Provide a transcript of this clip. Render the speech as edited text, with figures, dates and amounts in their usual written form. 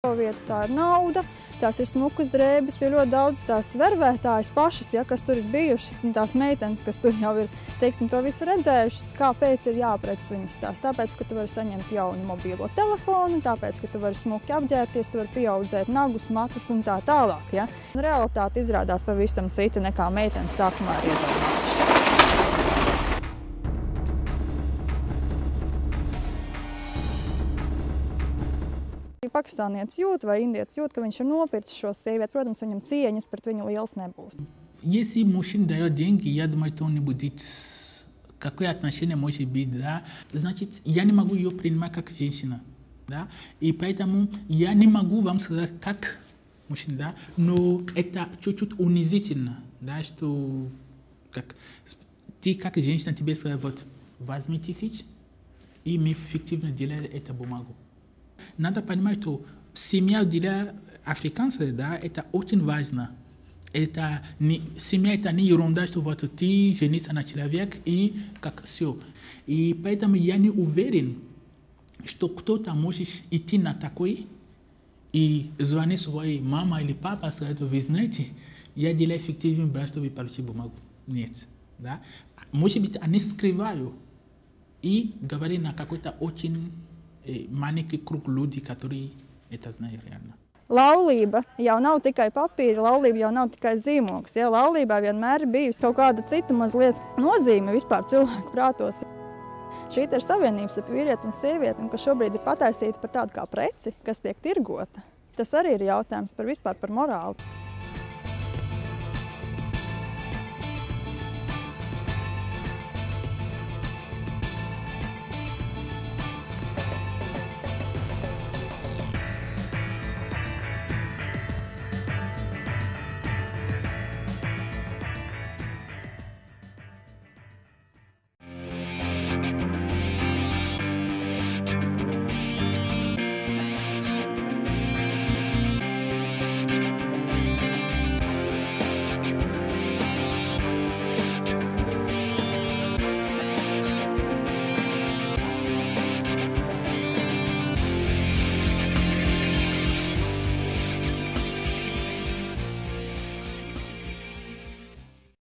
Vietu, tā ir nauda, tās ir smukas drēbes, ir ļoti daudz tās vervētājas pašas, ja, kas tur ir bijušas, tās meitenes, kas tur jau ir, teiksim, to visu redzējušas, kāpēc ir jāprec viņas tās. Tāpēc, ka tu vari saņemt jaunu mobīlo telefonu, tāpēc, ka tu vari smuki apģērbties, tu vari pieaudzēt nagus, matus un tā tālāk. Ja. Realitāte izrādās pavisam cita nekā meitenes sākumā ir iedomājušas. Pakistānietis jūt vai indietis jūt, ka viņš ir nopircis šo sievieti. Protams, viņam cieņas pret viņu liels nebūs. Если мужчина дает деньги, я думаю, то он не будет какое отношение может быть, да. Значит, я не могу ее принимать как женщина, да. И поэтому я не могу вам сказать, как мужчина, да, но это чуть-чуть унизительно, да, что как, ты как женщина тебе сказать, вот, возьми 1000 и мы фиктивно делаем эту бумагу. Надо понимать, что семья для африканцев, да, это очень важно. Семья это не ерунда, что вот ты женишься на человек и как все. И поэтому я не уверен, что кто-то может идти на такой и звонить своей маме или папе, сказать, вы знаете, я делаю фиктивный брак, чтобы получить бумагу. Нет. Да? Может быть, они скрывают и говорят на какой-то очень маленький круг людей, которые это знают реально. Laulība jau nav tikai papīra, laulība jau nav tikai zīmogs. Ja? Laulībā vienmēr ir bijusi kaut kāda cita mazliet nozīme vispār cilvēku prātos. Šī ir savienība starp vīrieti un sievieti, kas šobrīd ir pataisīta par tādu kā preci, kas tiek tirgota. Tas arī ir jautājums par vispār par morāli.